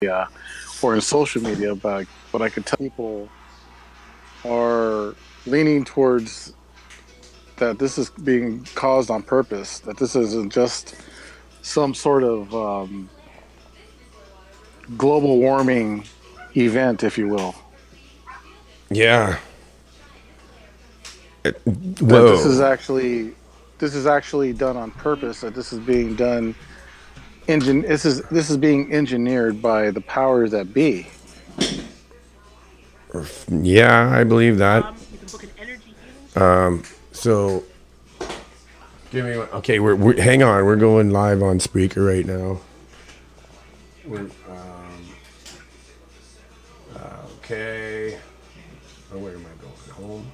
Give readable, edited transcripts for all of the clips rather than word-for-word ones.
or in social media, but I could tell people are leaning towards that this is being caused on purpose. That this isn't just some sort of global warming event, if you will. Yeah. That Whoa. this is actually done on purpose. That this is being done. This is being engineered by the powers that be. Yeah, I believe that. So, give me one. Okay, we're hang on. We're going live on speaker right now. We're okay. Oh, where am I going? Home.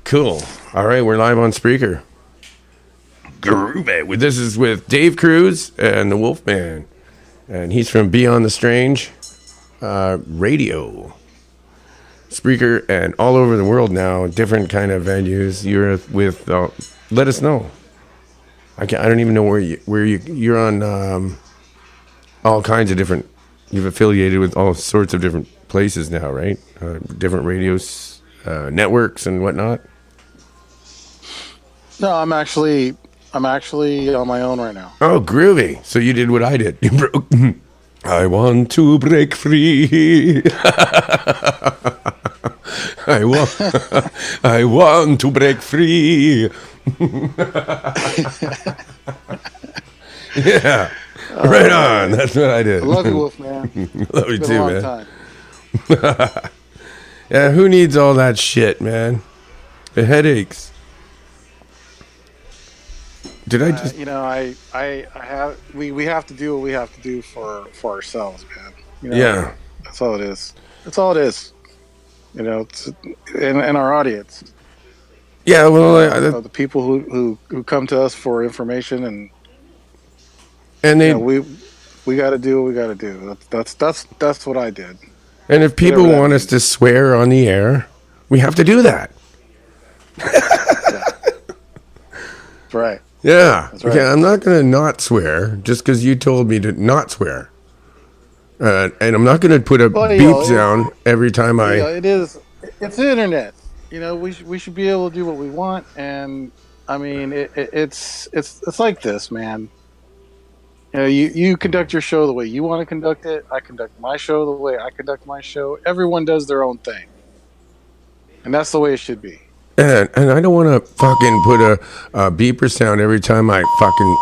Cool. All right, we're live on speaker. Groovy. This is with Dave Cruz and the Wolfman, and he's from Beyond the Strange Radio. Spreaker and all over the world now, different kind of venues. You're with. Let us know. I don't even know you're on. All kinds of different. You've affiliated with all sorts of different places now, right? Different radios, networks, and whatnot. No, I'm actually on my own right now. Oh, groovy! So you did what I did. You broke. I want to break free. I want, I want to break free. Yeah, right on. That's what I did. I love you, Wolf man. Love you It's been a too, long man. time. Yeah, who needs all that shit, man? The headaches. Did I just? I have we have to do what we have to do for ourselves, man. Yeah, That's all it is. That's all it is. It's in our audience. yeah. Well, The people who come to us for information, and and they we got to do what we got to do. That's what I did. and if people Whatever that want us to means. swear on the air, we have to do that. Yeah, that's right. Yeah. That's Okay, right. I'm not going to not swear just because you told me to not swear. And I'm not going to put a Well, beep sound every time I. it is. It's the internet. We should be able to do what we want, and I mean, it's like this, man. You conduct your show the way you want to conduct it. I conduct my show the way I conduct my show. Everyone does their own thing, and that's the way it should be. And I don't want to fucking put a beeper sound every time I fucking,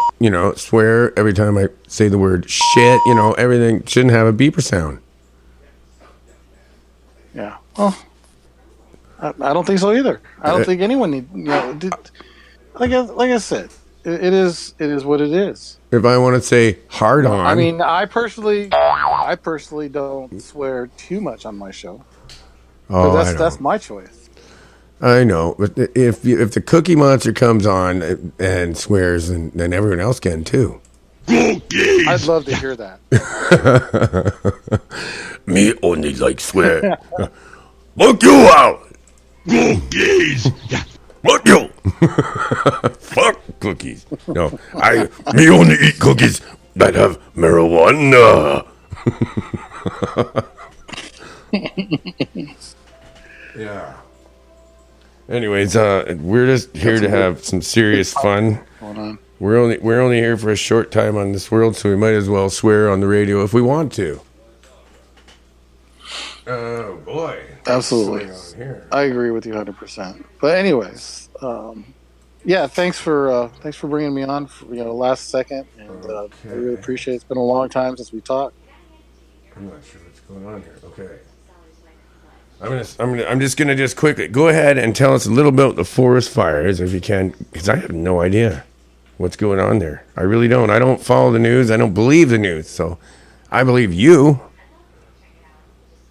swear, every time I say the word shit, everything shouldn't have a beeper sound. Yeah. Well, I don't think so either. I don't think anyone need. Like I said, it is what it is. If I want to say hard on. I mean, I personally don't swear too much on my show, but Oh, I that's know. my choice. I know. But if the Cookie Monster comes on and swears, then everyone else can too. I'd love to hear that. Me only like swear. Fuck you out. Cookies. Fuck you. Fuck cookies. No, me only eat cookies that have marijuana. Yeah. Anyways, we're just here to have some serious fun. Hold on. We're only here for a short time on this world, so we might as well swear on the radio if we want to. Oh boy! Absolutely, What's going on here? I agree with you 100%. But anyways, yeah, thanks for bringing me on. For, last second, and I really appreciate it. It's been a long time since we talked. I'm not sure what's going on here. Okay. I'm just gonna quickly go ahead and tell us a little about the forest fires if you can, because I have no idea what's going on there. I really don't. I don't follow the news. I don't believe the news. So I believe you.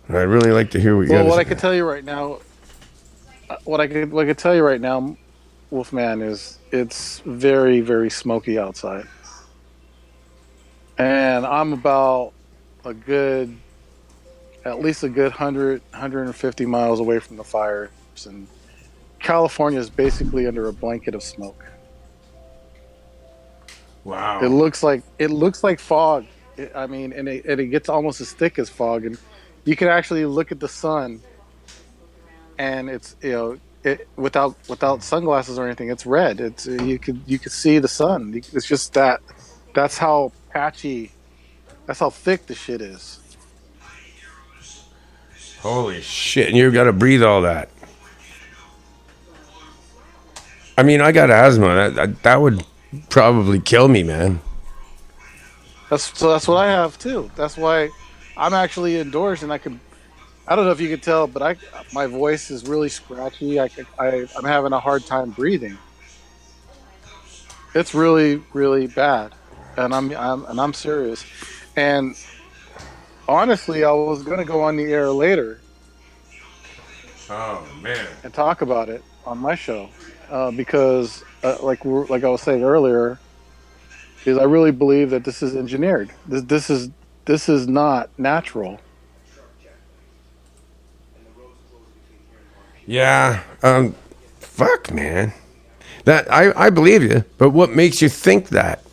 And I'd really like to hear what you got Well, to what say. I could tell you right now, tell you right now, Wolfman, is it's very, very smoky outside, and I'm about at least a good 150 miles away from the fires, and California is basically under a blanket of smoke. Wow. It looks like fog. I mean, and it gets almost as thick as fog, and you can actually look at the sun, and it's without sunglasses or anything, it's red. It's you could see the sun. It's just that that's how patchy, that's how thick the shit is. Holy shit! And you've got to breathe all that. I mean, I got asthma. That would probably kill me, man. That's what I have too. That's why I'm actually indoors, and I don't know if you could tell, but my voice is really scratchy. I'm having a hard time breathing. It's really really bad, and I'm serious. And honestly, I was gonna go on the air later Oh man. and talk about it on my show because, like I was saying earlier, is I really believe that this is engineered. This is not natural. Yeah. Fuck, man. That I believe you, but what makes you think that?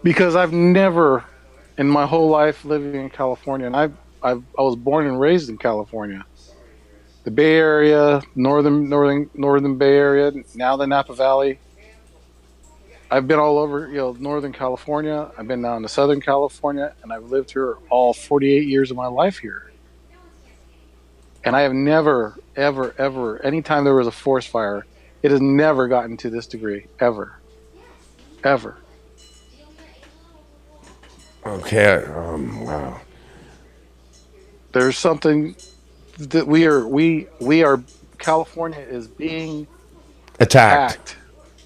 Because I've never, in my whole life living in California, and I was born and raised in California, the Bay Area, northern Bay Area, now the Napa Valley. I've been all over, Northern California. I've been down to Southern California, and I've lived here all 48 years of my life here. And I have never, ever, ever, anytime there was a forest fire, it has never gotten to this degree, ever, ever. Okay. Wow. There's something that we are. California is being Attacked.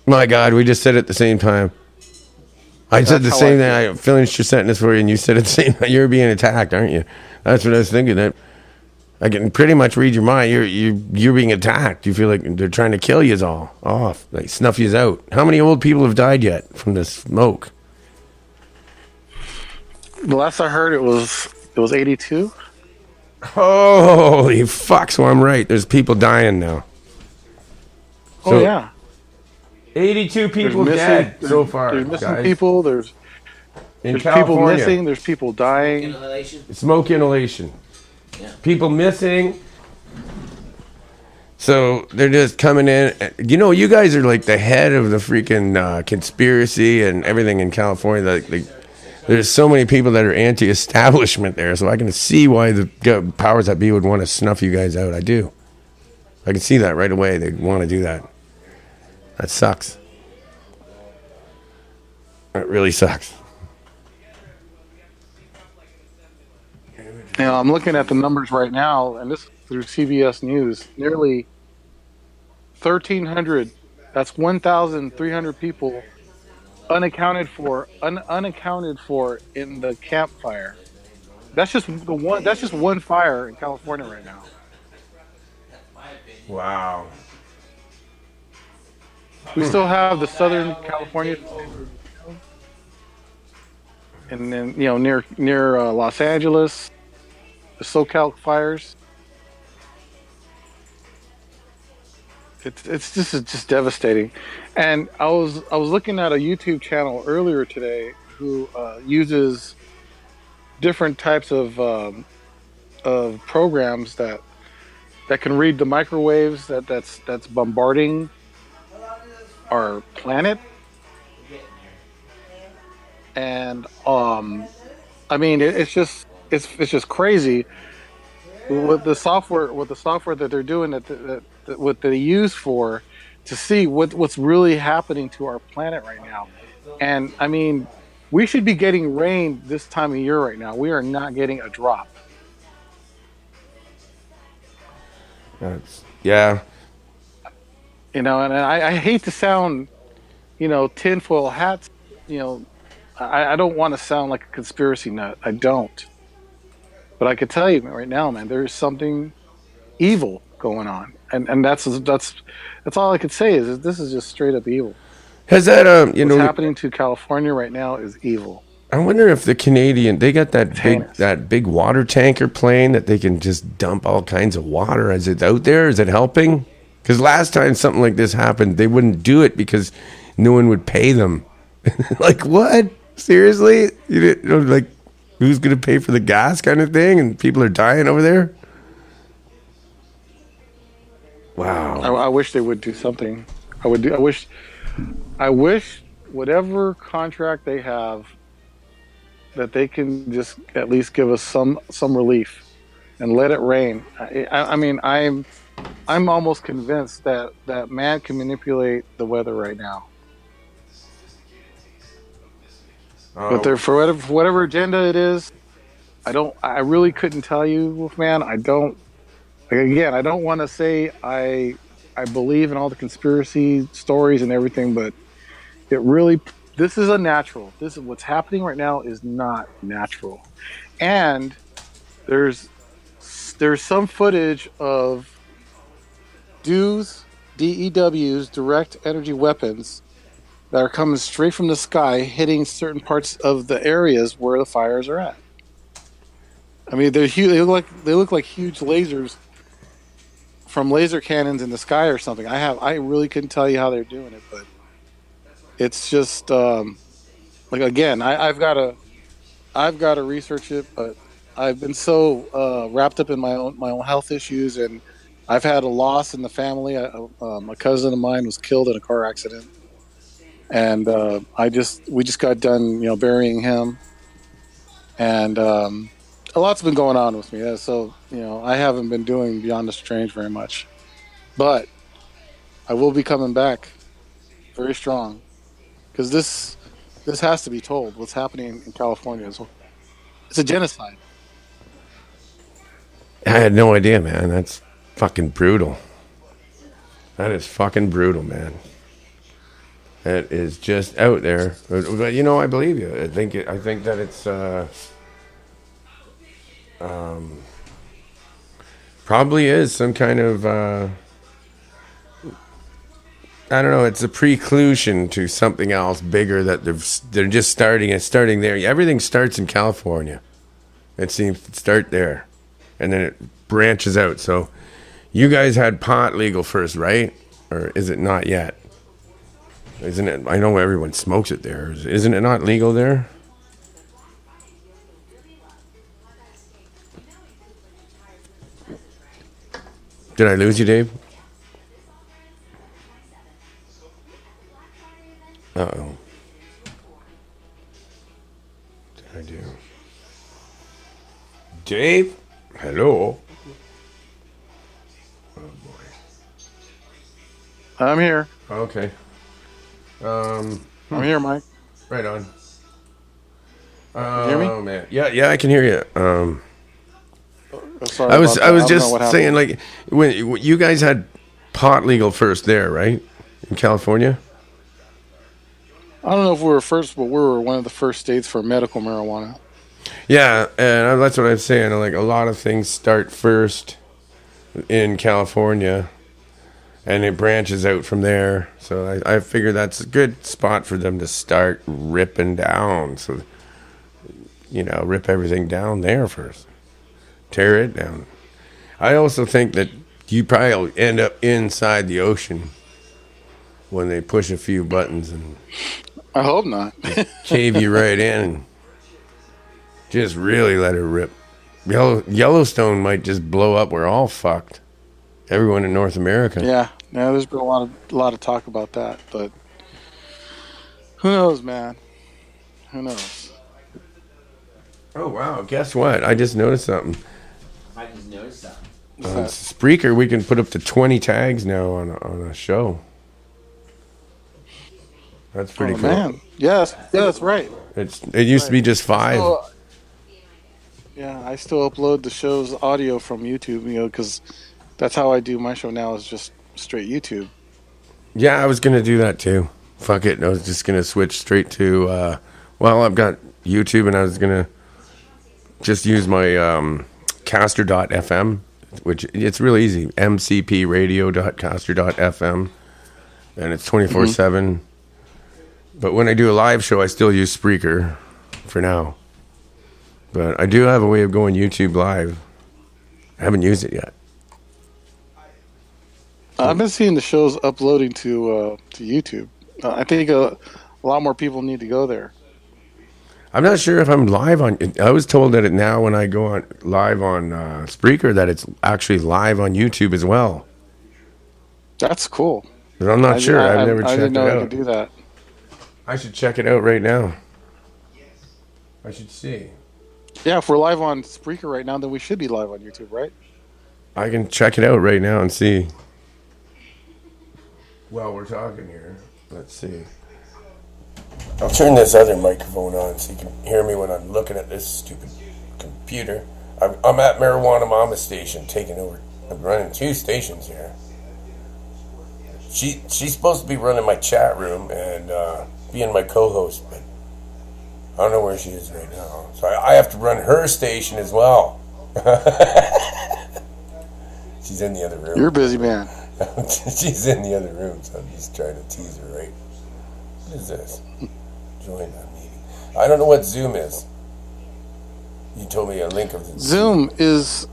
My God, we just said it at the same time. I said the how same I thing. I finished your sentence for you, and you said it the same. You're being attacked, aren't you? That's what I was thinking. That I can pretty much read your mind. You're being attacked. You feel like they're trying to kill you all off, like snuff you out. How many old people have died yet from the smoke? The last I heard, it was 82. Holy fuck! So I'm right. There's people dying now. Oh yeah. 82 people There's dead missing, so far. There's missing guys. people. There's people California. missing. There's people dying. Smoke inhalation. Yeah. People missing. So they're just coming in. You guys are like the head of the freaking conspiracy and everything in California. There's so many people that are anti-establishment there, so I can see why the powers that be would want to snuff you guys out. I do. I can see that right away. They want to do that. That sucks. That really sucks. I'm looking at the numbers right now, and this through CBS News. Nearly 1,300. That's 1,300 people unaccounted for in the campfire. That's just the one. That's just one fire in California right now. Wow. We still have the Southern California, and then near Los Angeles, the SoCal fires. It's just devastating. And I was looking at a YouTube channel earlier today who uses different types of programs that can read the microwaves that's bombarding our planet. And I mean it's just crazy with the software that they're doing that what they use for to see what's really happening to our planet right now. And I mean, we should be getting rain this time of year right now. We are not getting a drop. Yeah. And I hate to sound, tinfoil hats. I don't want to sound like a conspiracy nut. I don't. But I could tell you right now, man, there is something evil going on, and that's all I could say is this is just straight up evil. Has that what's happening to California right now is evil. I wonder if the Canadian, they got that big water tanker plane that they can just dump all kinds of water. Is it out there? Is it helping? Because last time something like this happened, they wouldn't do it because no one would pay them. Like what? Seriously? You didn't know, like, who's going to pay for the gas kind of thing? And people are dying over there? Wow. I wish they would do something. I would do. I wish whatever contract they have that they can just at least give us some relief and let it rain. I mean, I'm almost convinced that man can manipulate the weather right now. But Oh, they're for whatever agenda it is, I don't. I really couldn't tell you, Wolfman. I don't. Again, I don't want to say I believe in all the conspiracy stories and everything, but it really this is unnatural. This is what's happening right now is not natural, and there's there's some footage of DEWs, direct energy weapons, that are coming straight from the sky, hitting certain parts of the areas where the fires are at. I mean, they're huge. They look like huge lasers from laser cannons in the sky or something. I really couldn't tell you how they're doing it, but it's just like again, I've got to research it, but I've been so wrapped up in my own health issues, and I've had a loss in the family. A cousin of mine was killed in a car accident, and we just got done, burying him, and a lot's been going on with me. So I haven't been doing Beyond the Strange very much, but I will be coming back very strong because this has to be told. What's happening in California is it's a genocide. I had no idea, man. That's fucking brutal. That is fucking brutal, man. It is just out there. But I believe you. I think that it's probably is some kind of I don't know. It's a preclusion to something else bigger that they're just starting. It's starting there. Everything starts in California. It seems to start there, and then it branches out. So, you guys had pot legal first, right? Or is it not yet? Isn't it? I know everyone smokes it there. Isn't it not legal there? Did I lose you, Dave? Uh-oh. Did I do? Dave? Hello? Oh, boy. I'm here. Okay. I'm here, Mike. Right on. You hear me? Oh, man. Yeah, I can hear you. Sorry I was about that. I was don't know what just happened. saying, like, when you guys had pot legal first there, right? In California? I don't know if we were first, but we were one of the first states for medical marijuana. Yeah, and that's what I'm saying. Like, a lot of things start first in California, and it branches out from there. So I figure that's a good spot for them to start ripping down. So, rip everything down there first. Tear it down. I also think that you probably will end up inside the ocean when they push a few buttons and I hope not. cave you right in and just really let her rip. Yellowstone might just blow up. We're all fucked. Everyone in North America. Yeah, there's been a lot of talk about that, but who knows, man? Who knows? Oh, wow. Guess what? I just noticed something. I just noticed something. On Spreaker, we can put up to 20 tags now on a show. That's pretty Oh, cool. man. Yes, that's right. It used to be just 5. Still, I still upload the show's audio from YouTube, because that's how I do my show now, is just straight YouTube. Yeah, I was going to do that too. Fuck it. I was just going to switch straight to, I've got YouTube, and I was going to just use my caster.fm, which it's really easy. mcpradio.caster.fm, and it's 24/7. But when I do a live show, I still use Spreaker for now. But I do have a way of going YouTube live. I haven't used it yet. I've been seeing the shows uploading to YouTube. I think a lot more people need to go there. I'm not sure if I'm live on. I was told that now when I go on live on Spreaker that it's actually live on YouTube as well. That's cool. But I'm not sure. I've never I checked didn't know it I out. could do that. I should check it out right now. I should see. Yeah, if we're live on Spreaker right now, then we should be live on YouTube, right? I can check it out right now and see. While we're talking here, let's see. I'll turn this other microphone on so you can hear me when I'm looking at this stupid computer. I'm at Marijuana Mama Station, taking over. I'm running 2 stations here. She's supposed to be running my chat room and being my co-host, but I don't know where she is right now. So I have to run her station as well. She's in the other room. You're a busy man. She's in the other room, so I'm just trying to tease her, right? What is this? Join that meeting. I don't know what Zoom is. You told me a link of the Zoom is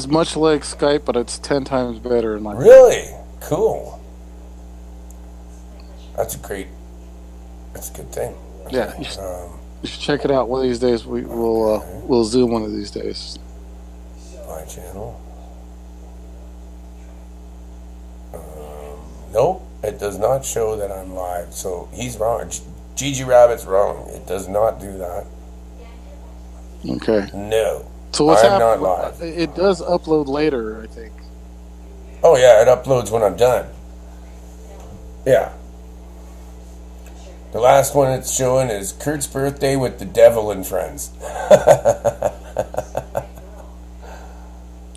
much like Skype, but it's 10 times better in my opinion. Really? Cool. That's a good thing. Yeah, you should check it out one of these days. We'll Zoom one of these days. My channel. Nope, it does not show that I'm live. So he's wrong. Gigi Rabbit's wrong. It does not do that. Okay. No. So what's I'm happening? not live. It does upload later, I think. Oh yeah, it uploads when I'm done. Yeah. The last one it's showing is Kurt's birthday with the devil and friends.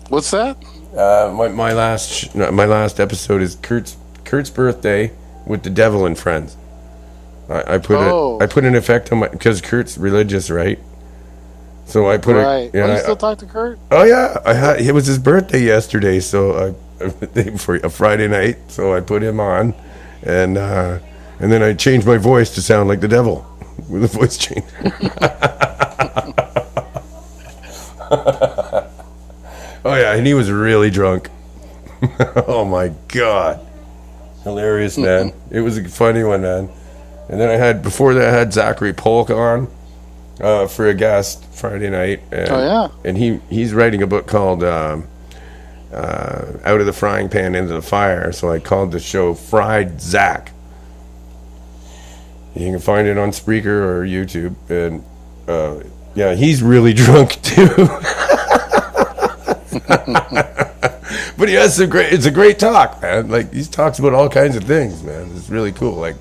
What's that? My last episode is Kurt's birthday with the devil and friends. I put an effect on because Kurt's religious, right? So I put right. it. Yeah, You still talk to Kurt? Oh yeah, it was his birthday yesterday, so for a Friday night. So I put him on, and then I changed my voice to sound like the devil with a voice changer. Oh yeah, and he was really drunk. Oh my god, hilarious, man! It was a funny one, man. And then before that I had Zachary Polk on for a guest Friday night. And, and he's writing a book called Out of the Frying Pan into the Fire. So I called the show Fried Zach. You can find it on Spreaker or YouTube. And yeah, he's really drunk too. But he has it's a great talk, man. Like, he talks about all kinds of things, man. It's really cool. Like,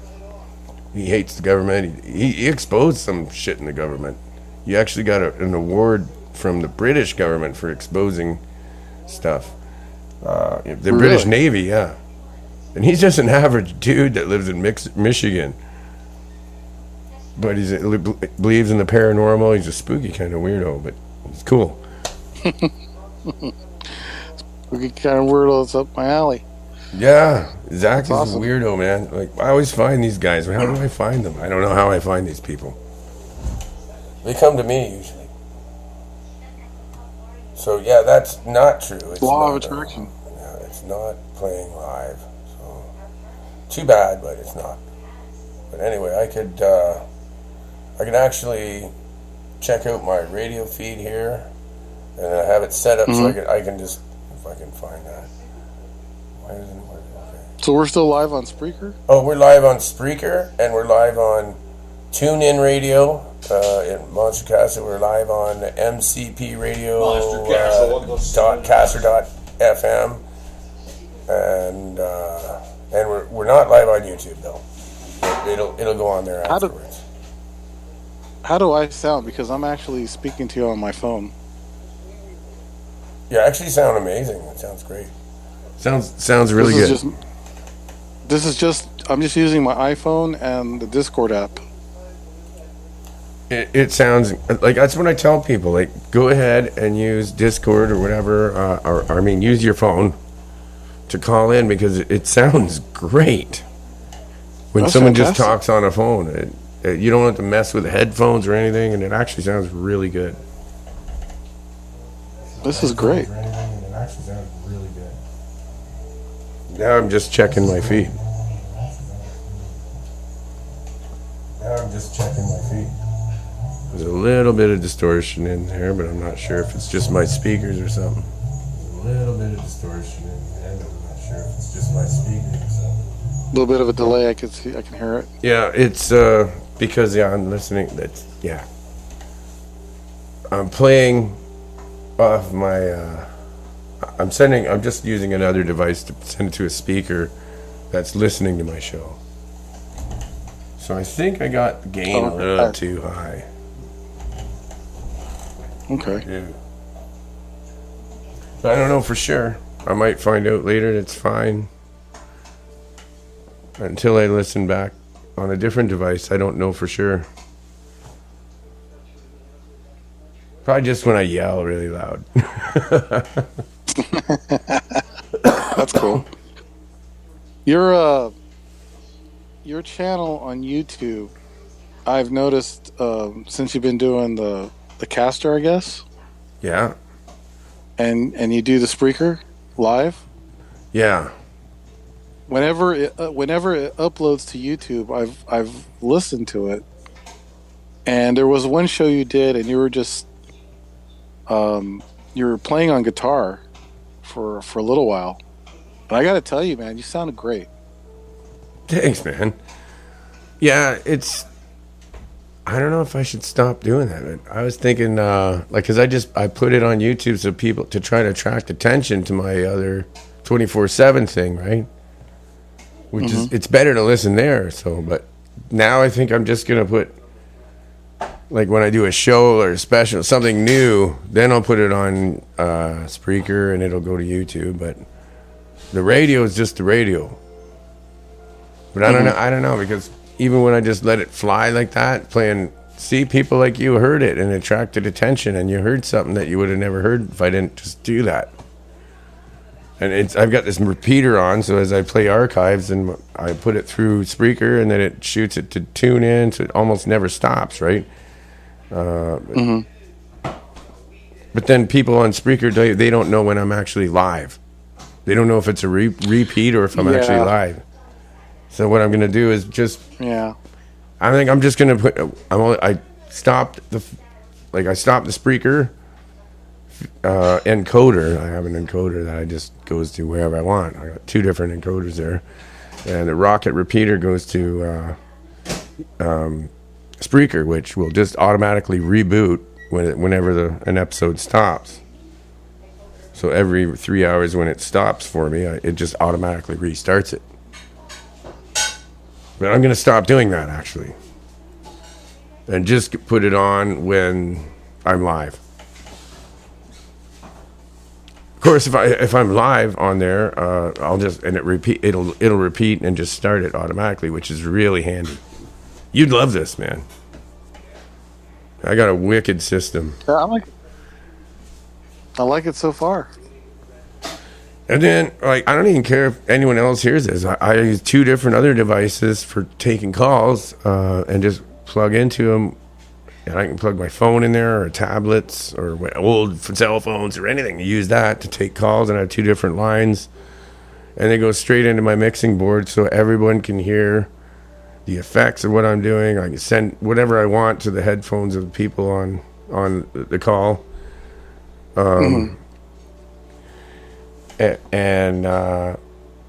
he hates the government. He exposed some shit in the government. He actually got an award from the British government for exposing stuff. The British Navy, yeah. And he's just an average dude that lives in Michigan. But he believes in the paranormal. He's a spooky kind of weirdo, but he's cool. Spooky kind of weirdo that's up my alley. Yeah, Zach is awesome. a weirdo, man. Like, I always find these guys. How do I find them? I don't know how I find these people. They come to me usually. So yeah, that's not true. It's Law not, of attraction. Yeah, it's not playing live. So too bad, but it's not. But anyway, I could actually check out my radio feed here, and I have it set up so I can just, if I can find that. Why isn't it working? Okay. So we're still live on Spreaker? Oh, we're live on Spreaker, and we're live on TuneIn Radio in Monster Castle. We're live on MCP Radio, .caster.fm, and we're not live on YouTube though. It'll go on there afterwards. How do I sound? Because I'm actually speaking to you on my phone. You actually sound amazing. It sounds great. Sounds really good. I'm just using my iPhone and the Discord app. It sounds like, that's what I tell people. Like, go ahead and use Discord or whatever, or use your phone to call in, because it sounds great when someone just talks on a phone. You don't have to mess with headphones or anything, and it actually sounds really good. This is great. It actually sounds really good. Now I'm just checking my feed. There's a little bit of distortion in there, but I'm not sure if it's just my speakers or something. There's a little bit of distortion in there, but I'm not sure if it's just my speakers or something. A little bit of a delay. I can see. I can hear it. Yeah, it's because I'm listening. That's I'm playing off my. I'm just using another device to send it to a speaker that's listening to my show. So I think I got the gain a little too high. Okay. Yeah. But I don't know for sure. I might find out later that it's fine. Until I listen back on a different device, I don't know for sure. Probably just when I yell really loud. That's cool. Your channel on YouTube, I've noticed since you've been doing the caster, I guess. Yeah. And you do the Spreaker live. Yeah. Whenever it uploads to YouTube, I've listened to it, and there was one show you did, and you were just you were playing on guitar for a little while, and I got to tell you, man, you sounded great. Thanks, man. Yeah, I don't know if I should stop doing that. I was thinking, because I put it on YouTube so people to try to attract attention to my other 24/7 thing, right? Which is, it's better to listen there. So, but now I think I'm just gonna put, like when I do a show or a special, something new, then I'll put it on Spreaker and it'll go to YouTube. But the radio is just the radio. But I don't know because even when I just let it fly like that, see, people like you heard it and attracted attention, and you heard something that you would have never heard if I didn't just do that. And I've got this repeater on, so as I play archives and I put it through Spreaker, and then it shoots it to tune in, so it almost never stops, right? But then people on Spreaker, they don't know when I'm actually live. They don't know if it's a repeat or if I'm actually live. So what I'm going to do is just... Yeah. I think I'm just going to put... I stopped the Spreaker encoder. I have an encoder that I just goes to wherever I want. I got two different encoders there. And the rocket repeater goes to Spreaker, which will just automatically reboot whenever an episode stops. So every 3 hours when it stops for me, it just automatically restarts it. But I'm going to stop doing that, actually. And just put it on when I'm live. Of course, if I'm live on there, it'll repeat and just start it automatically, which is really handy. You'd love this, man. I got a wicked system. Yeah, I like it so far. And then, I don't even care if anyone else hears this. I use two different other devices for taking calls and just plug into them. And I can plug my phone in there or tablets or old cell phones or anything. Use that to take calls, and I have two different lines. And they go straight into my mixing board so everyone can hear the effects of what I'm doing. I can send whatever I want to the headphones of the people on the call. And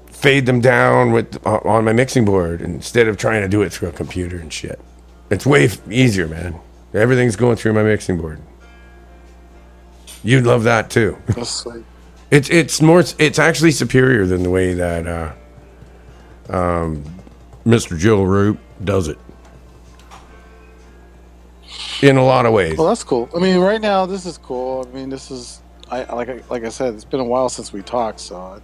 fade them down on my mixing board instead of trying to do it through a computer and shit. It's way easier, man. Everything's going through my mixing board. You'd love that too. That's sweet. It's actually superior than the way that Mr. Joe Roop does it. In a lot of ways. Well, that's cool. I mean, right now this is cool. I mean, this is like I said, it's been a while since we talked, so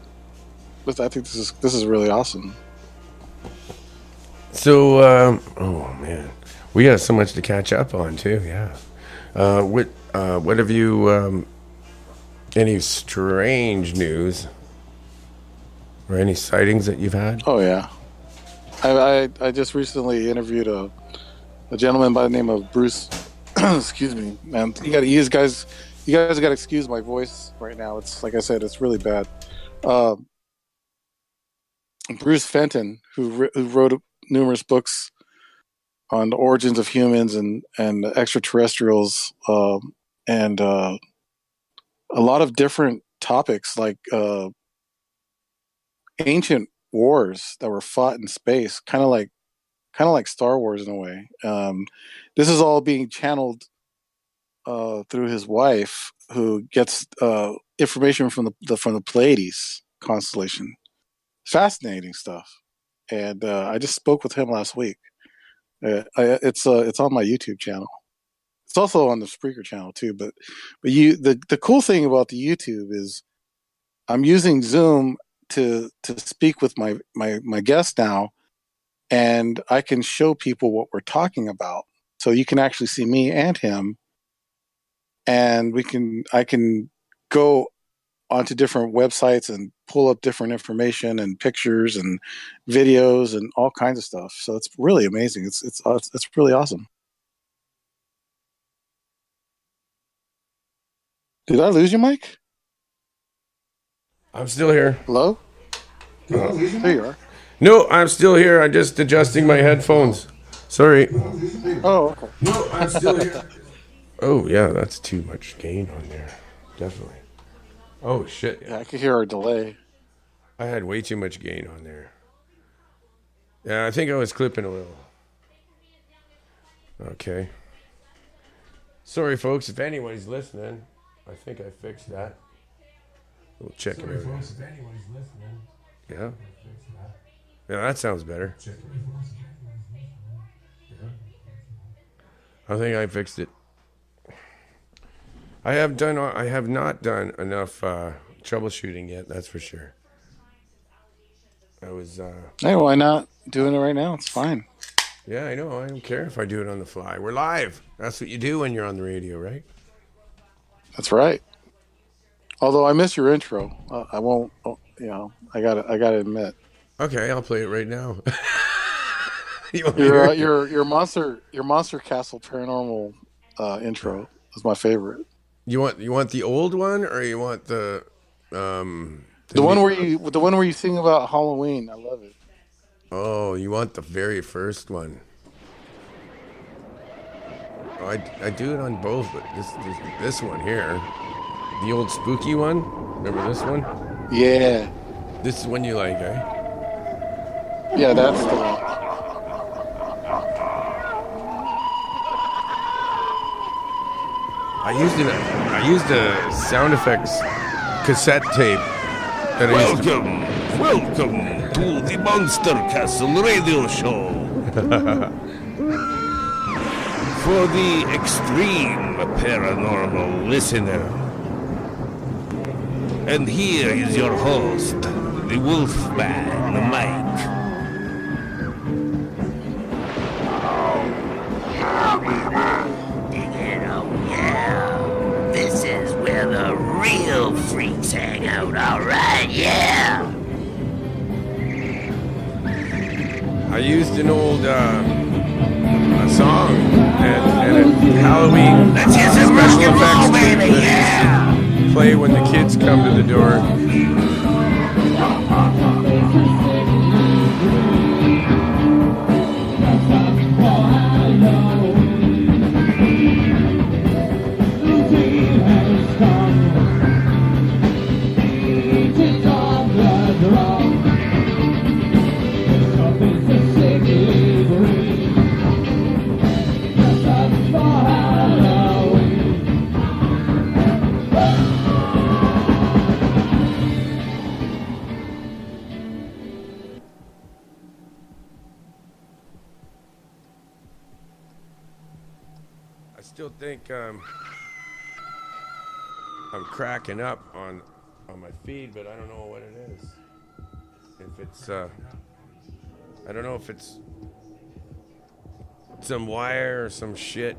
I think this is really awesome. So, oh man, we got so much to catch up on too. Yeah. What have you? Any strange news or any sightings that you've had? Oh yeah, I just recently interviewed a gentleman by the name of Bruce. Excuse me, man. You guys got to excuse my voice right now. It's like I said, it's really bad. Bruce Fenton, who wrote numerous books on the origins of humans and extraterrestrials, and a lot of different topics like ancient wars that were fought in space, kind of like Star Wars in a way. This is all being channeled through his wife, who gets information from the Pleiades constellation. Fascinating stuff. And I just spoke with him last week. It's on my YouTube channel. It's also on the Spreaker channel too. But the cool thing about the YouTube is I'm using Zoom to speak with my guest now, and I can show people what we're talking about. So you can actually see me and him, and I can go onto different websites and pull up different information and pictures and videos and all kinds of stuff. So it's really amazing. It's really awesome. Did I lose you, Mike? I'm still here. Hello? There you are. No, I'm still here. I'm just adjusting my headphones. Sorry. Oh, okay. No, I'm still here. Oh, yeah, that's too much gain on there. Definitely. Oh, shit. Yeah, I could hear our delay. I had way too much gain on there. Yeah, I think I was clipping a little. Okay. Sorry, folks, if anybody's listening. I think I fixed that. We'll check it out. If anybody's listening. Yeah. Yeah, that sounds better. I think I fixed it. I have not done enough troubleshooting yet, that's for sure. Hey, why not doing it right now? It's fine. Yeah, I know. I don't care if I do it on the fly. We're live. That's what you do when you're on the radio, right? That's right. Although I miss your intro, I won't. I gotta admit. Okay, I'll play it right now. Your monster castle paranormal intro is my favorite. You want the old one, or you want the one where you sing about Halloween? I love it. Oh, you want the very first one? Oh, I do it on both, but this one here, the old spooky one. Remember this one? Yeah. This is one you like, eh? Yeah, that's the one. I used a sound effects cassette tape that I used to... Welcome to the Monster Castle Radio Show. For the extreme paranormal listener. And here is your host, the Wolfman, Mike. This is where the real freaks hang out, alright? Yeah! I used an old a song and a Halloween Let's hear some rock special and roll, effects tape baby, that I used to play when the kids come to the door. I still think I'm cracking up on my feed, but I don't know what it is. If it's I don't know if it's some wire or some shit.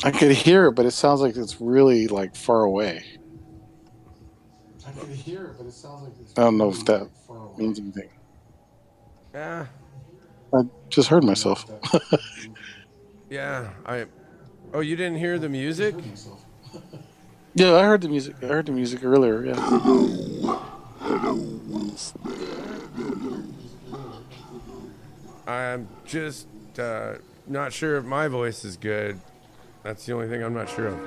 I could hear it, but it sounds like it's really like far away. I could hear it, but it sounds like it's. I don't know if that means anything. Yeah. I just heard myself. Yeah. Oh, you didn't hear the music? Yeah, I heard the music. I heard the music earlier. Yeah. Hello, Wolfman. I'm just not sure if my voice is good. That's the only thing I'm not sure of.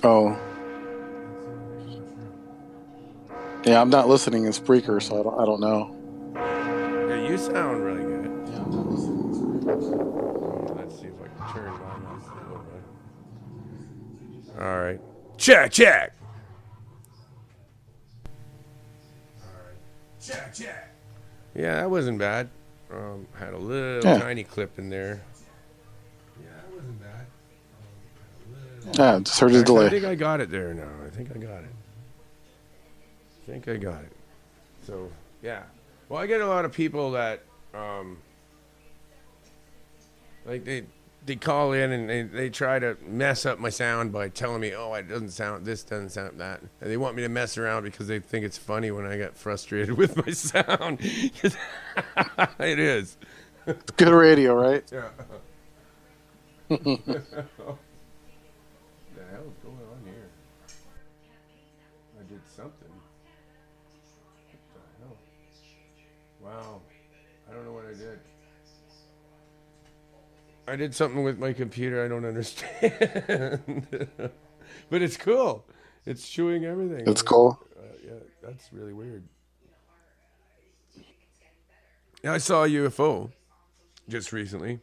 Oh, yeah. I'm not listening in Spreaker, so I don't know. Yeah, you sound really good. Let's see if I can turn mine up a little bit. All right. Check. Check. Yeah, that wasn't bad. Had a little tiny clip in there. Yeah, that wasn't bad. Yeah, just heard the I delay. think I got it there now. I think I got it. So, yeah. Well, I get a lot of people that, like, they call in and they try to mess up my sound by telling me, oh, it doesn't sound this, doesn't sound that. And they want me to mess around because they think it's funny when I get frustrated with my sound. It is. It's good radio, right? Yeah. What the hell is going on here? I did something. What the hell? Wow. I don't know what I did. I did something with my computer I don't understand. But it's cool. It's showing everything. It's cool. Yeah, that's really weird. Yeah, I saw a UFO just recently.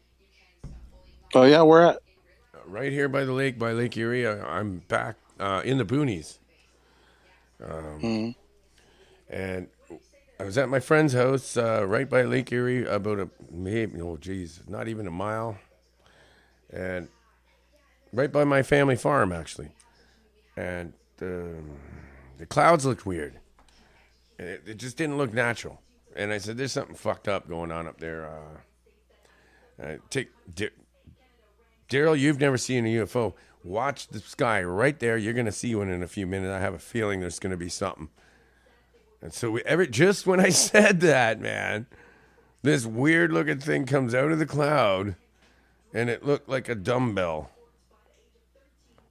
Oh yeah, where at? Right here by the lake, by Lake Erie. I'm back in the boonies. And I was at my friend's house right by Lake Erie, about not even a mile. And right by my family farm, actually. And the clouds looked weird. And it just didn't look natural. And I said, there's something fucked up going on up there. Daryl, you've never seen a UFO. Watch the sky right there. You're going to see one in a few minutes. I have a feeling there's going to be something. And so just when I said that, man, this weird looking thing comes out of the cloud, and it looked like a dumbbell.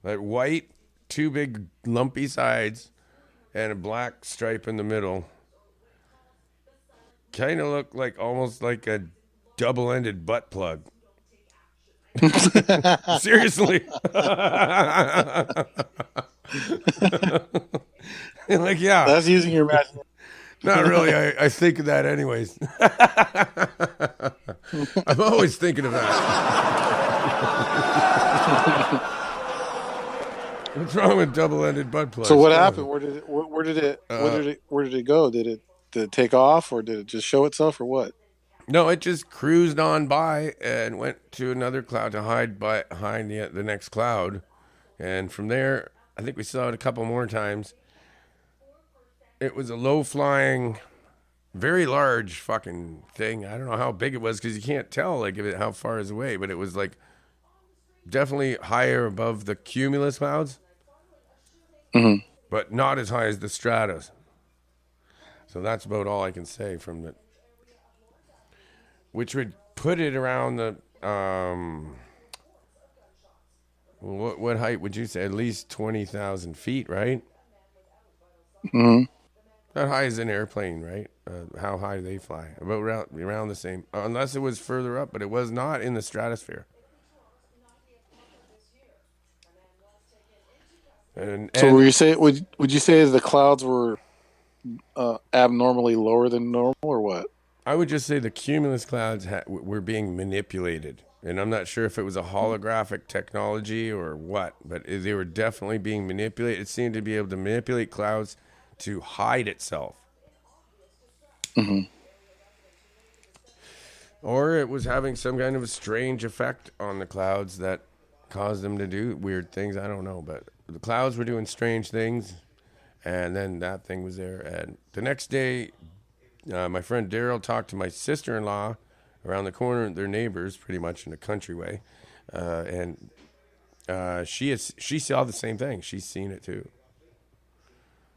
Like white, two big lumpy sides, and a black stripe in the middle. Kind of looked like almost like a double-ended butt plug. Seriously. Like, yeah. That's using your imagination. Not really. I think of that anyways. I'm always thinking of that. What's wrong with double-ended butt plugs? So what happened? Where did it go? Did it take off, or did it just show itself, or what? No, it just cruised on by and went to another cloud to hide behind the next cloud. And from there, I think we saw it a couple more times. It was a low-flying, very large fucking thing. I don't know how big it was because you can't tell like how far it's away, but it was like definitely higher above the cumulus clouds, but not as high as the stratus. So that's about all I can say from the, which would put it around the what height would you say? At least 20,000 feet, right? Mm-hmm. How high is an airplane, right? How high do they fly? About around the same, unless it was further up, but it was not in the stratosphere. So would you say the clouds were abnormally lower than normal, or what? I would just say the cumulus clouds were being manipulated. And I'm not sure if it was a holographic technology or what, but they were definitely being manipulated. It seemed to be able to manipulate clouds to hide itself. Mm-hmm. Or it was having some kind of a strange effect on the clouds that caused them to do weird things. I don't know, but the clouds were doing strange things, and then that thing was there. And the next day, my friend Daryl talked to my sister-in-law around the corner. They're neighbors, pretty much in a country way, and she saw the same thing. She's seen it too.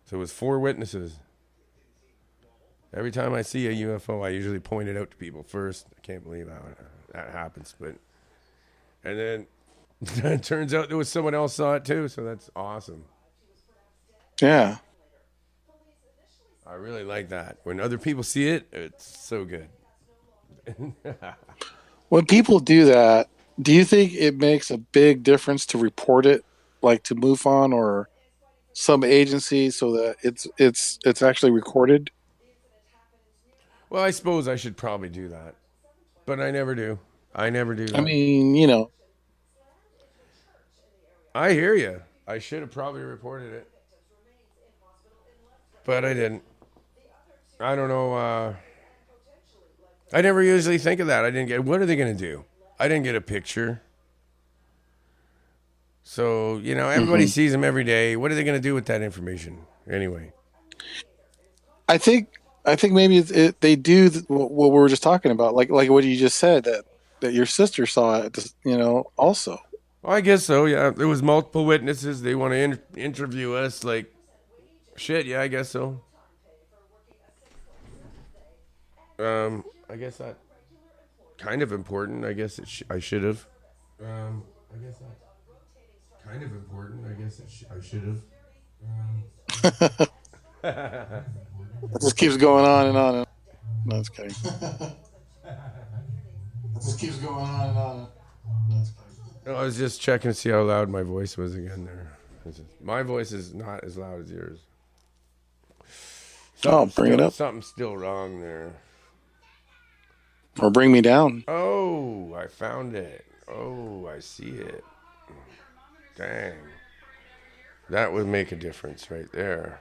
So it was 4 witnesses. Every time I see a UFO, I usually point it out to people first. I can't believe how that happens, but and then it turns out there was someone else saw it too. So that's awesome. Yeah. I really like that. When other people see it, it's so good. When people do that, do you think it makes a big difference to report it, like to MUFON or some agency, so that it's actually recorded? Well, I suppose I should probably do that, but I never do. I never do I that. mean, I hear you. I should have probably reported it, but I didn't. I don't know. I never usually think of that. I didn't get. What are they going to do? I didn't get a picture. So everybody sees them every day. What are they going to do with that information anyway? I think maybe they do what we were just talking about, like what you just said, that your sister saw it, also. Well, I guess so. Yeah, there was multiple witnesses. They want to interview us. Like, shit. Yeah, I guess so. I guess that kind of important. I guess I should have. I guess that kind of important. I guess I should have. It just keeps going on and on. No, it's kidding. It just keeps going on and on. No, I was just checking to see how loud my voice was again there. My voice is not as loud as yours. Bring it up. Something's still wrong there. Or bring me down. Oh, I found it. Oh, I see it. Dang. That would make a difference right there.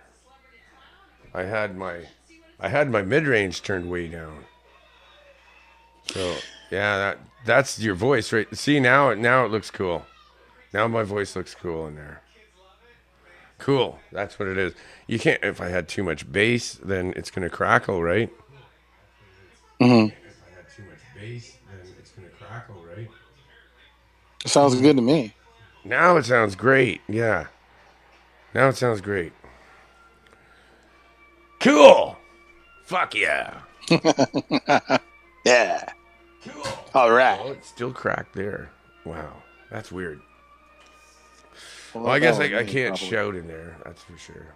I had my mid-range turned way down. So, yeah, that's your voice, right? See, now it looks cool. Now my voice looks cool in there. Cool. That's what it is. You can't, if I had too much bass, then it's going to crackle, right? Mm-hmm. If I had too much bass, then it's going to crackle, right? Sounds good to me. Now it sounds great. Yeah. Now it sounds great. Cool. Fuck yeah. Yeah. Cool. All right. Oh, it's still cracked there. Wow. That's weird. Well, I guess I can't shout in there. That's for sure.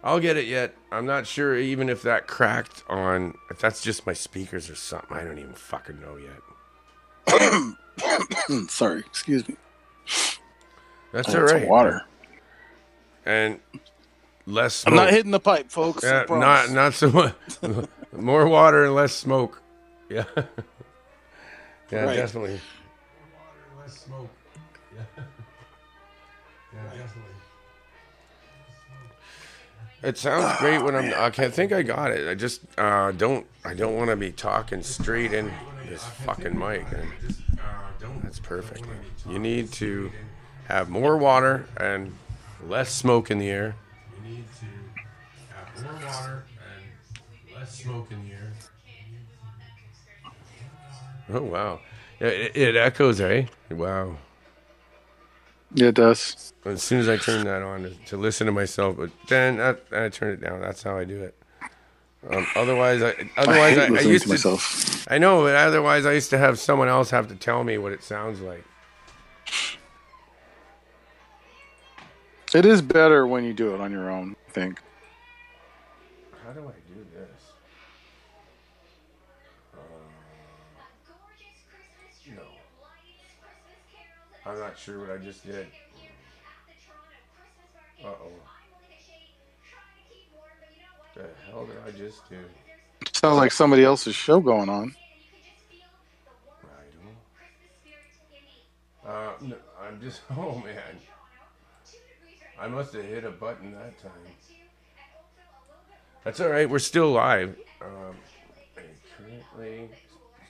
I'll get it yet. I'm not sure even if that cracked on, if that's just my speakers or something. I don't even fucking know yet. Sorry. Excuse me. That's all right. Water. And less smoke. I'm not hitting the pipe, folks. Yeah, not so much. More water and less smoke. Yeah. Yeah, right. Definitely. More water and less smoke. Yeah. Yeah, definitely. It sounds great when I think I got it. I just don't want to be talking straight in this fucking mic. And that's perfect. You need to have more water and less smoke in the air. You need to have more water and less smoke in the air. Oh wow, yeah, it echoes, eh? Wow. Yeah, it does. As soon as I turn that on to listen to myself, but then I turn it down. That's how I do it. Otherwise, I used to myself. I know, but otherwise I used to have someone else have to tell me what it sounds like. It is better when you do it on your own, I think. How do I do this? No. I'm not sure what I just did. Uh-oh. The hell did I just do? Sounds like somebody else's show going on. No, I'm just, oh man. I must have hit a button that time. That's all right. We're still live. Currently,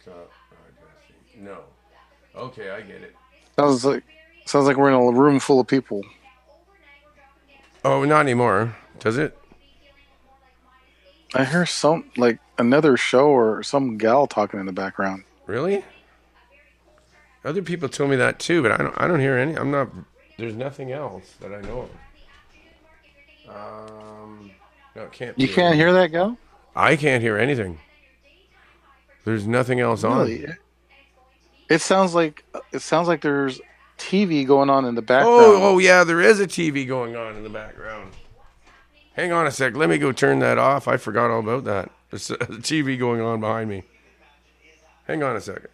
stop broadcasting. No. Okay, I get it. Sounds like we're in a room full of people. Oh, not anymore. Does it? I hear another show or some gal talking in the background. Really? Other people told me that too, but I don't hear any. I'm not. There's nothing else that I know of. No, it can't. You can't hear that gal? I can't hear anything. There's nothing else on. Really? It sounds like there's TV going on in the background. Oh yeah, there is a TV going on in the background. Hang on a sec. Let me go turn that off. I forgot all about that. There's a TV going on behind me. Hang on a second.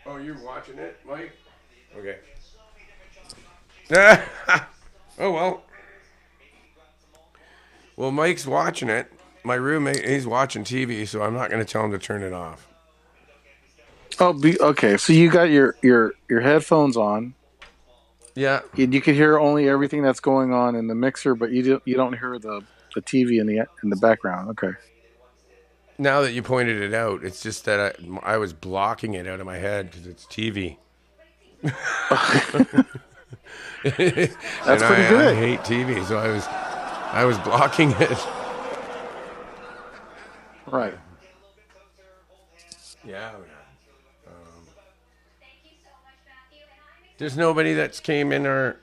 Oh, you're watching it, Mike? Okay. Oh, well. Well, Mike's watching it. My roommate, he's watching TV, so I'm not going to tell him to turn it off. Oh, okay. So you got your headphones on. Yeah. You can hear only everything that's going on in the mixer, but you don't hear the TV in the background. Okay. Now that you pointed it out, it's just that I was blocking it out of my head because it's TV. That's and pretty good. I hate TV, so I was blocking it. Right. Yeah, man. There's nobody that's came in our.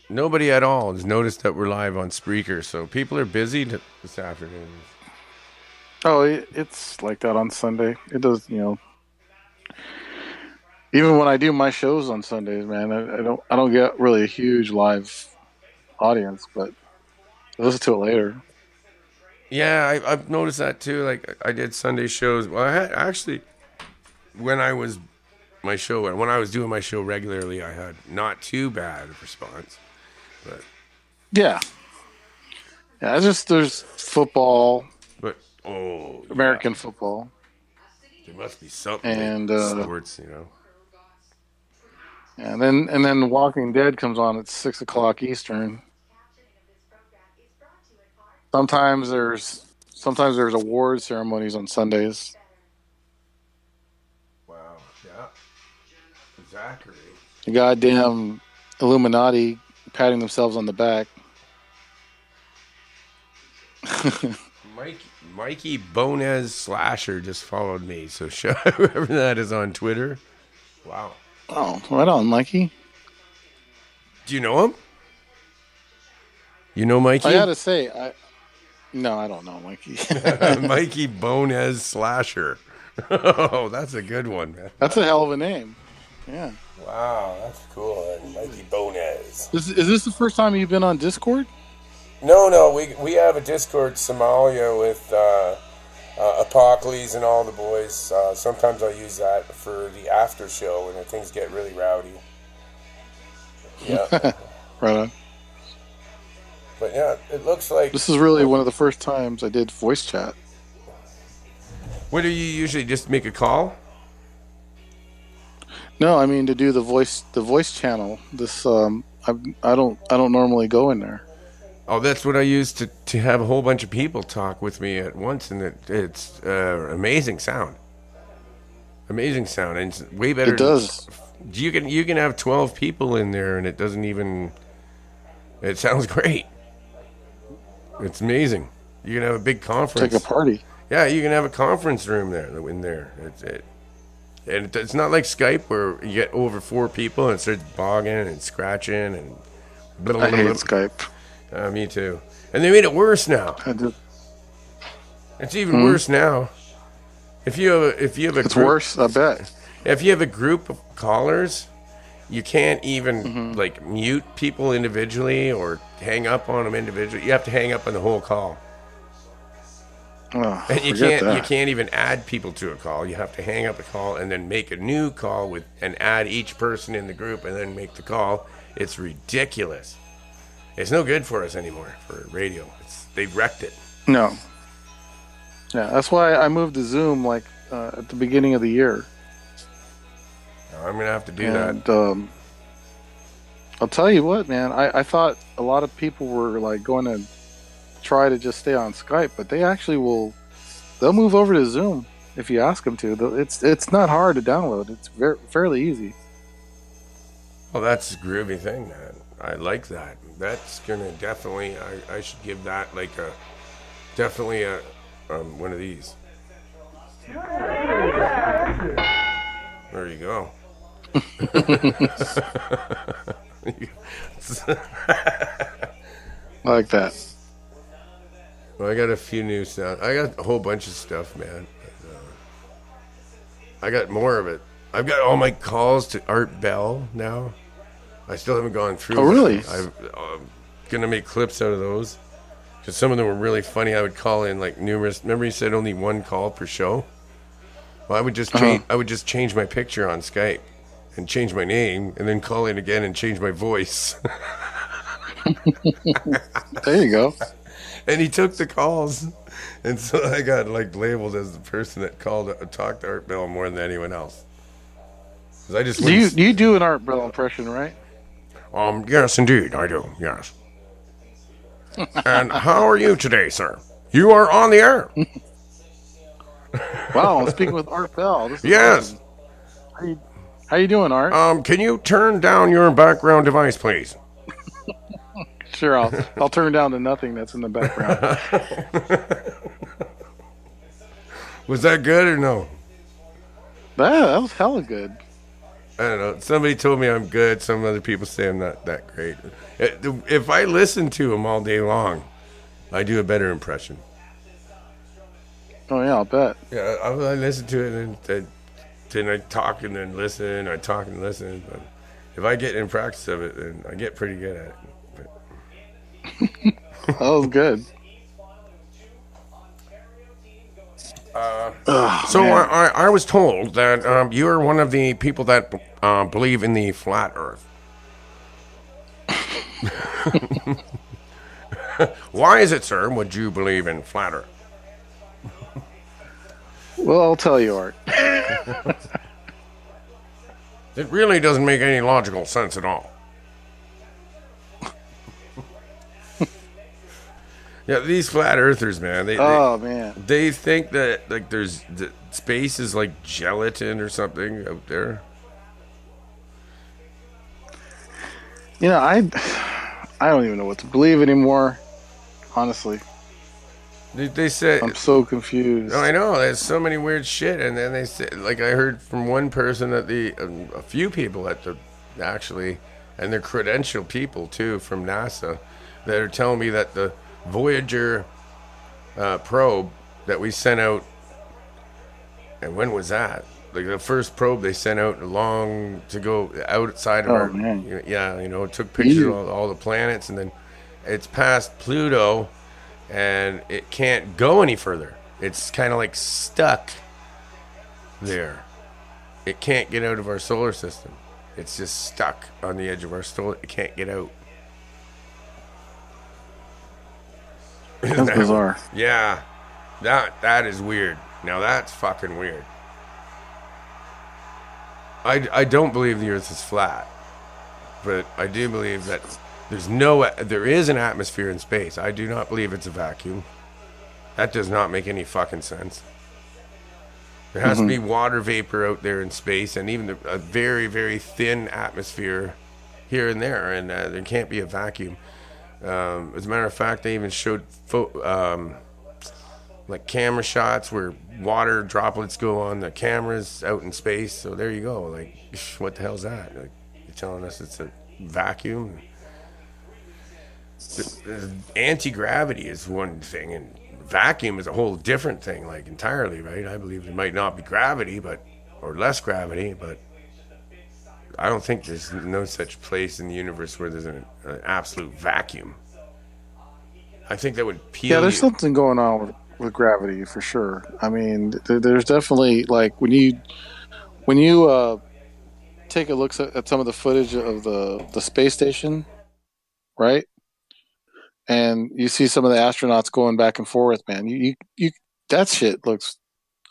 Nobody at all has noticed that we're live on Spreaker, so people are busy this afternoon. Oh, it's like that on Sunday. It does, Even when I do my shows on Sundays, man, I don't get really a huge live audience, but I listen to it later. Yeah, I've noticed that too. Like I did Sunday shows. Well, I had actually when I was doing my show regularly, I had not too bad a response. But yeah, it's just there's football, but American football. There must be something and sports, And then Walking Dead comes on at 6:00 Eastern. Sometimes there's award ceremonies on Sundays. Wow, yeah, Zachary. The goddamn Illuminati patting themselves on the back. Mikey Bonez Slasher just followed me, so whoever that is on Twitter. Wow. Oh, right on, Mikey. Do you know him? You know Mikey? I gotta say, no, I don't know Mikey. Mikey Bonez Slasher. Oh, that's a good one, man. That's a hell of a name. Yeah. Wow, that's cool. Mikey Bonez. Is this the first time you've been on Discord? No, we have a Discord Somalia with Apocalypse and all the boys. Sometimes I use that for the after show when things get really rowdy. Yeah. Right on. But yeah, it looks like this is really one of the first times I did voice chat. What do you usually just make a call? No, I mean to do the voice channel. This I don't normally go in there. Oh, that's what I use to have a whole bunch of people talk with me at once, and it's amazing sound. Amazing sound, and it's way better. It does. You can have 12 people in there, and it doesn't even. It sounds great. It's amazing. You can have a big conference. It's like a party. Yeah, you can have a conference room there. And it's not like Skype where you get over 4 people and it starts bogging and scratching and. Blah, blah, I blah, hate blah. Skype. Me too. And they made it worse now. It's even worse now. If you have a it's group, worse, I bet. if you have a group of callers, you can't even like mute people individually or hang up on them individually. You have to hang up on the whole call. Oh, And you can't even add people to a call. You have to hang up a call and then make a new call and add each person in the group and then make the call. It's ridiculous. It's no good for us anymore for radio. They've wrecked it. No. Yeah, that's why I moved to Zoom at the beginning of the year. I'm gonna have to do that. I'll tell you what, man. I thought a lot of people were like going to try to just stay on Skype, but they actually they'll move over to Zoom if you ask them to. It's not hard to download. It's fairly easy. Well, that's a groovy thing, man. I like that. That's gonna definitely. I should give that definitely a one of these. There you go. I like that. Well, I got a few new sound. I got a whole bunch of stuff, man. I got more of it. I've got all my calls to Art Bell now. I still haven't gone through. Oh, really? I'm gonna make clips out of those. because some of them were really funny. I would call in like numerous. Remember, you said only one call per show. Well, I would just change. I would just change my picture on Skype and change my name, and then call in again and change my voice. There you go. And he took the calls, and so I got like labeled as the person that talked to Art Bell more than anyone else. 'Cause I just You do an Art Bell impression, right? Yes, indeed, I do. Yes. And how are you today, sir? You are on the air. Wow, I'm speaking with Art Bell. This is Yes. awesome. How you doing, Art? Can you turn down your background device, please? Sure, I'll turn down to nothing that's in the background. Was that good or no? That was hella good. I don't know. Somebody told me I'm good. Some other people say I'm not that great. If I listen to them all day long, I do a better impression. Oh yeah, I'll bet. Yeah, I listen to it and then I talk and then listen. I talk and listen. But if I get in practice of it, then I get pretty good at it. That was good. So I was told that you are one of the people that believe in the flat Earth. Why is it, sir, would you believe in flat Earth? Well, I'll tell you, Art. It really doesn't make any logical sense at all. Yeah, these flat earthers, man. They think that like the space is like gelatin or something out there. You know, I don't even know what to believe anymore. Honestly, They said I'm so confused. I know there's so many weird shit, and then they said like I heard from one person that a few people at the actually, and they're credentialed people too from NASA that are telling me that the Voyager probe that we sent out, and when was that? Like the first probe they sent out along to go outside of our, man. yeah, it took pictures of all the planets, and then it's past Pluto, and it can't go any further. It's kind of like stuck there. It can't get out of our solar system. It's just stuck on the edge of our solar. It can't get out. That's bizarre. Yeah, that is weird. Now that's fucking weird. I don't believe the Earth is flat, but I do believe that there is an atmosphere in space. I do not believe it's a vacuum. That does not make any fucking sense. There has to be water vapor out there in space, and even a very, very thin atmosphere here and there, and there can't be a vacuum. As a matter of fact, they even showed like camera shots where water droplets go on the cameras out in space. So there you go. Like, what the hell's that? Like, you're telling us it's a vacuum? Anti-gravity is one thing, and vacuum is a whole different thing, like entirely, right? I believe there might not be gravity, or less gravity, but I don't think there's no such place in the universe where there's an absolute vacuum. I think that would peel. Yeah, there's something going on with gravity for sure. I mean, there's definitely like when you take a look at some of the footage of the space station, right? And you see some of the astronauts going back and forth, man. You that shit looks.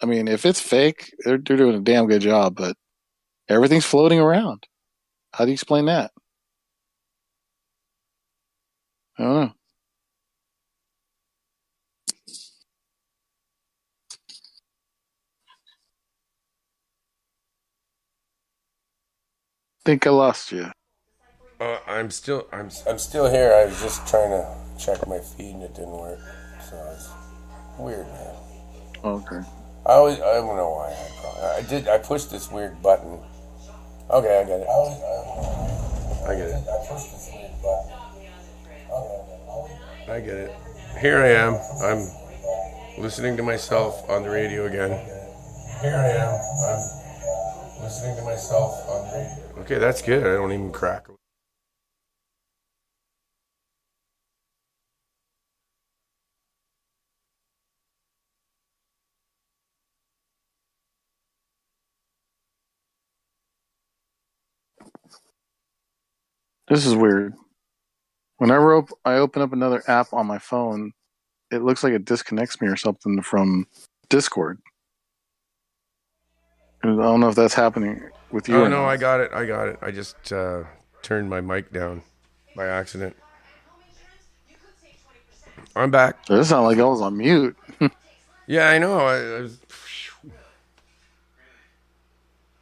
I mean, if it's fake, they're doing a damn good job, but everything's floating around. How do you explain that? I don't know. Think I lost you. I'm still here. I was just trying to check my feed and it didn't work. So it's weird, man. Okay. I don't know why I had a problem. I pushed this weird button. Okay, I get it. I get it. I get it. Here I am. I'm listening to myself on the radio again. Here I am. I'm listening to myself on the radio. Okay, that's good. I don't even crack. This is weird. Whenever I open up another app on my phone, it looks like it disconnects me or something from Discord. And I don't know if that's happening with you Oh or no, I not. got it. I got it. I just turned my mic down by accident. I'm back. It doesn't sound like I was on mute. Yeah, I know.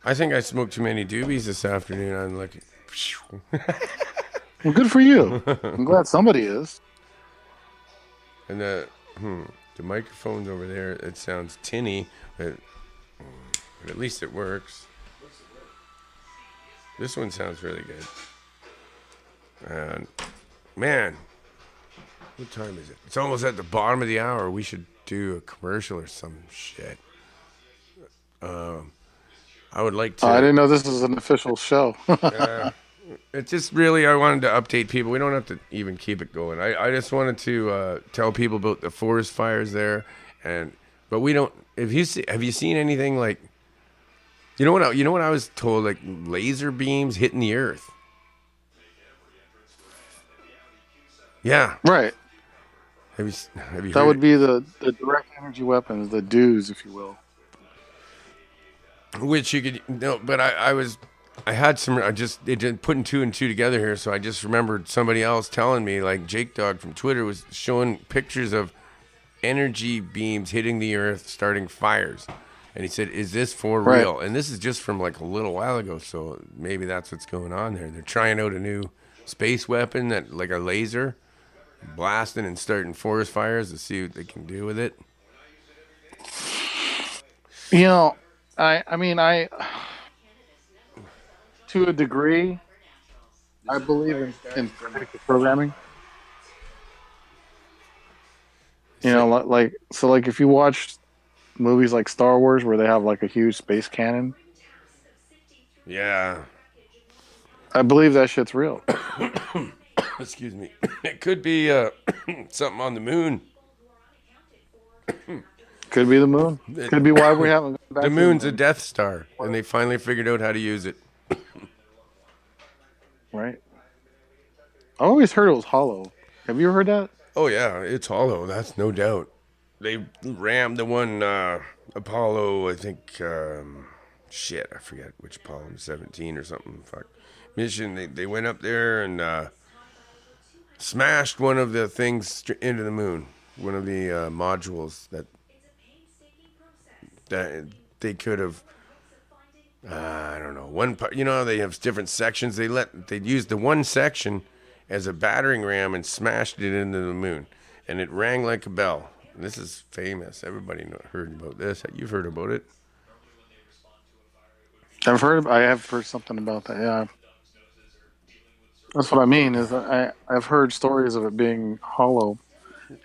I think I smoked too many doobies this afternoon. I'm like, Well, good for you. I'm glad somebody is. and the microphone's over there. It sounds tinny, but at least it works. This one sounds really good. And man, what time is it? It's almost at the bottom of the hour. We should do a commercial or some shit. I would like to. I didn't know this was an official show. It's just really, I wanted to update people. We don't have to even keep it going. I just wanted to tell people about the forest fires there, but we don't. Have you seen anything like? You know what I was told, like laser beams hitting the earth. Yeah. Right. Have you That heard would be the direct energy weapons, the DEWs, if you will. which you could no, but I had some. It didn't putting two and two together here, so I just remembered somebody else telling me, like Jake Dog from Twitter was showing pictures of energy beams hitting the earth, starting fires, and he said, "Is this for Right. real?" And this is just from like a little while ago, so maybe that's what's going on there. They're trying out a new space weapon that, like a laser, blasting and starting forest fires to see what they can do with it. You know, I mean, to a degree, I believe in predictive programming. You know, like if you watch movies like Star Wars where they have like a huge space cannon, Yeah. I believe that shit's real. Excuse me. It could be something on the moon. Could be the moon. Could be why we haven't gone back The to moon's the a moon. Death Star, and they finally figured out how to use it. Right. I always heard it was hollow. Have you heard that? Oh yeah, it's hollow. That's no doubt. They rammed the one Apollo. I think shit. I forget which Apollo 17 or something. Fuck mission. They went up there and smashed one of the things into the moon. One of the modules that they could have. I don't know. One part, you know, they have different sections. They used the one section as a battering ram and smashed it into the moon, and it rang like a bell. And this is famous. Everybody heard about this. You've heard about it. I have heard something about that. Yeah. That's what I mean. I've heard stories of it being hollow,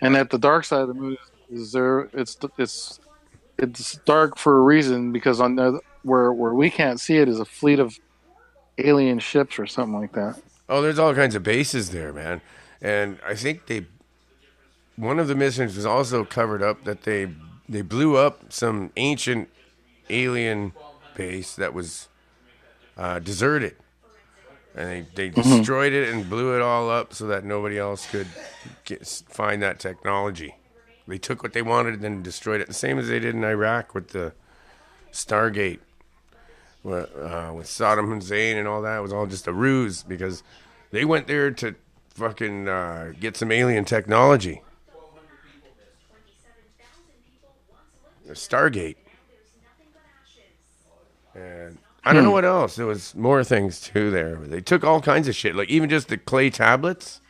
and that the dark side of the moon is there. It's dark for a reason because on the where we can't see it is a fleet of alien ships or something like that. Oh, there's all kinds of bases there, man. And I think one of the missions was also covered up that they blew up some ancient alien base that was deserted. And they destroyed it and blew it all up so that nobody else could find that technology. They took what they wanted and then destroyed it. The same as they did in Iraq with the Stargate, with Saddam Hussein and all that. It was all just a ruse because they went there to fucking get some alien technology. The Stargate. And I don't know what else. There was more things too there. They took all kinds of shit, like even just the clay tablets.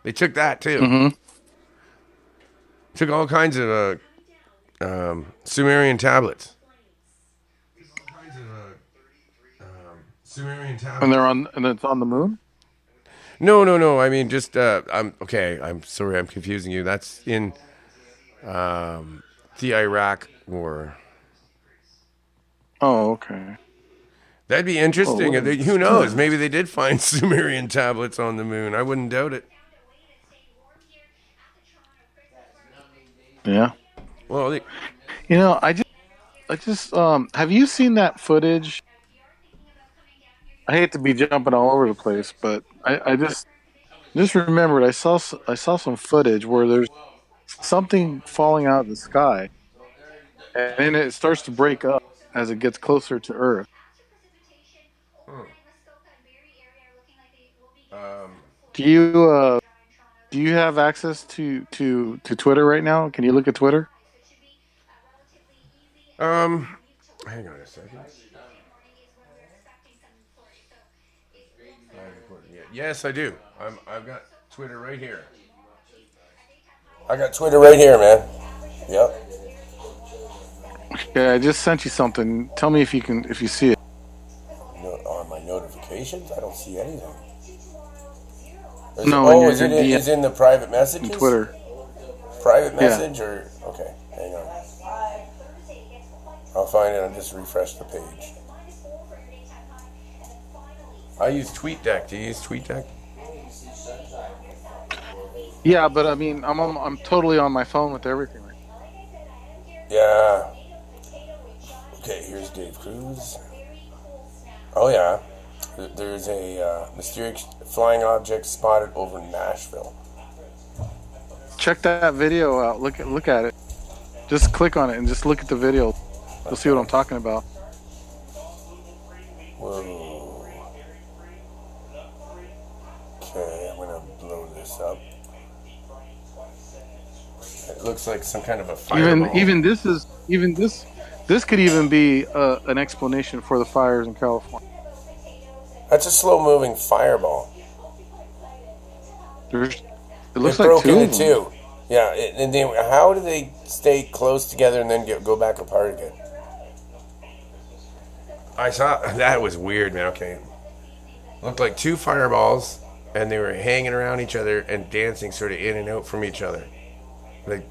They took that too. Mm-hmm. Took all kinds of Sumerian tablets. Sumerian tablets. And it's on the moon. No. I mean, just I'm okay. I'm sorry, I'm confusing you. That's in the Iraq War. Oh, okay. That'd be interesting. Oh, Who knows? Maybe they did find Sumerian tablets on the moon. I wouldn't doubt it. Yeah. Well, You know, I just have you seen that footage I hate to be jumping all over the place, but I just remembered I saw some footage where there's something falling out of the sky, and then it starts to break up as it gets closer to Earth. Do you do you have access to Twitter right now? Can you look at Twitter? Um, hang on a second. Yes, I do. I've got Twitter right here. I got Twitter right here, man. Yep. Yeah, I just sent you something. Tell me if you see it. On my notifications, I don't see anything. No, oh, is it in the private messages? Twitter. Private message or okay? Hang on. I'll find it. I'll just refresh the page. I use TweetDeck. Do you use TweetDeck? Yeah, but I mean, I'm totally on my phone with everything. Right now. Yeah. Okay, here's Dave Cruz. Oh yeah, there's a mysterious flying object spotted over Nashville. Check that video out. Look at it. Just click on it and just look at the video. You'll see what I'm talking about. Whoa. Okay, I'm gonna blow this up. It looks like some kind of a fireball. Even this could even be an explanation for the fires in California. That's a slow-moving fireball. It looks it like broke two into of them. two. Yeah, and then how do they stay close together and then go back apart again? I saw that was weird, man. Okay, looked like two fireballs, and they were hanging around each other and dancing sort of in and out from each other. Like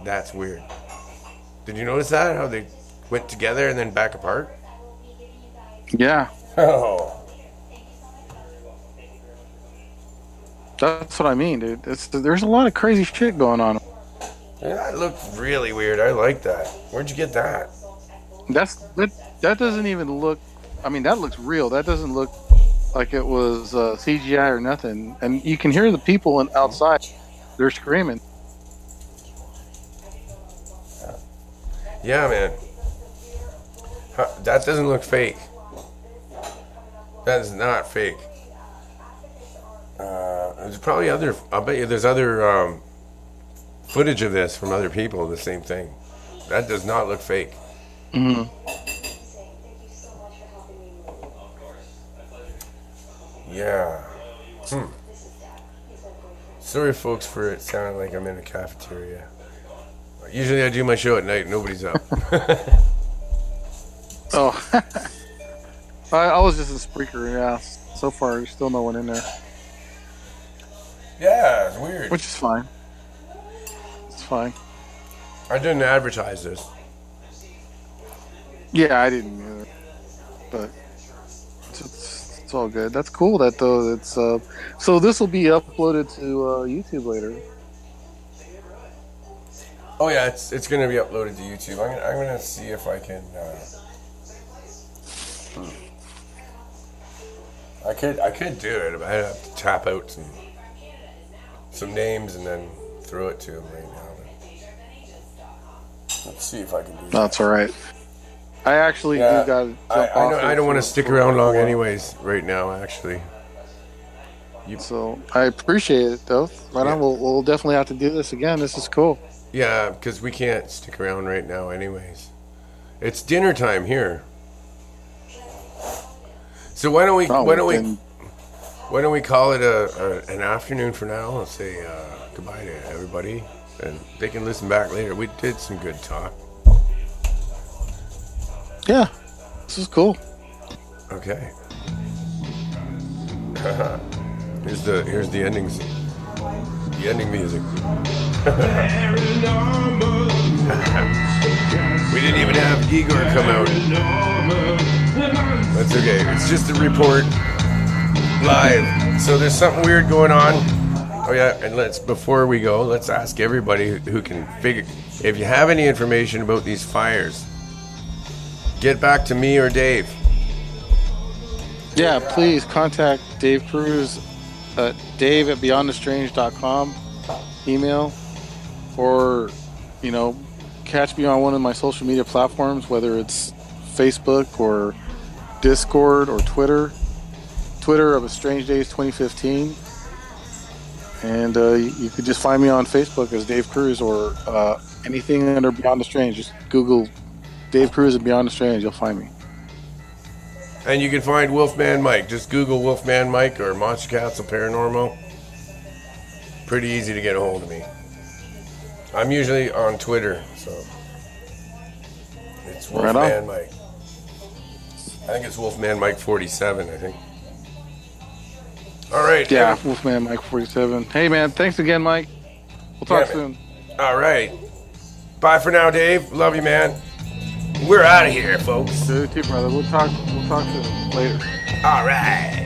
that's weird. Did you notice that? How they went together and then back apart? Yeah. Oh. That's what I mean, dude. There's a lot of crazy shit going on. Yeah, that looked really weird. I like that. Where'd you get that? That doesn't even look. I mean, that looks real. That doesn't look like it was CGI or nothing. And you can hear the people outside. They're screaming. Yeah, man. That doesn't look fake. That is not fake. There's probably other. I'll bet you there's other footage of this from other people. The same thing. That does not look fake. Mm-hmm. Yeah. Sorry, folks, for it sounding like I'm in a cafeteria. Usually I do my show at night. Nobody's up. Oh. I was just in Spreaker, yeah. So far, there's still no one in there. Yeah, it's weird. Which is fine. It's fine. I didn't advertise this. Yeah, I didn't either. But it's all good. That's cool. That though. It's so this will be uploaded to YouTube later. Oh yeah, it's gonna be uploaded to YouTube. I'm gonna see if I can. I could do it, but I'd have to tap out some names and then throw it to him right now. But let's see if I can do that. That's all right. I actually do got to jump off. I don't want to stick around long, anyways. Right now, actually. So I appreciate it, though. Right on. We'll definitely have to do this again. This is cool. Yeah, because we can't stick around right now, anyways. It's dinner time here. So why don't we call it an afternoon for now? Let's say goodbye to everybody, and they can listen back later. We did some good talk. Yeah, this is cool. Okay. here's the endings. The ending music. We didn't even have Igor come out. That's okay. It's just a report live. So there's something weird going on. Oh yeah, and before we go, let's ask everybody who can figure. If you have any information about these fires, get back to me or Dave. Yeah, please contact Dave Cruz at dave@beyondthestrange.com email, or, you know, catch me on one of my social media platforms, whether it's Facebook or Discord or Twitter of a Strange Days 2015. And you could just find me on Facebook as Dave Cruz, or anything under Beyond the Strange. Just Google Dave Cruz and Beyond the Strange, you'll find me. And you can find Wolfman Mike. Just Google Wolfman Mike or Monster Castle Paranormal. Pretty easy to get a hold of me. I'm usually on Twitter, so it's Wolfman Right Mike. I think it's Wolfman Mike 47, I think. All right. Yeah, Wolfman Mike 47. Hey, man, thanks again, Mike. We'll talk soon. All right. Bye for now, Dave. Love you, man. We're out of here, folks. You too, brother. We'll talk soon. Later. All right.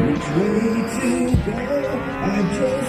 Which way to go? I just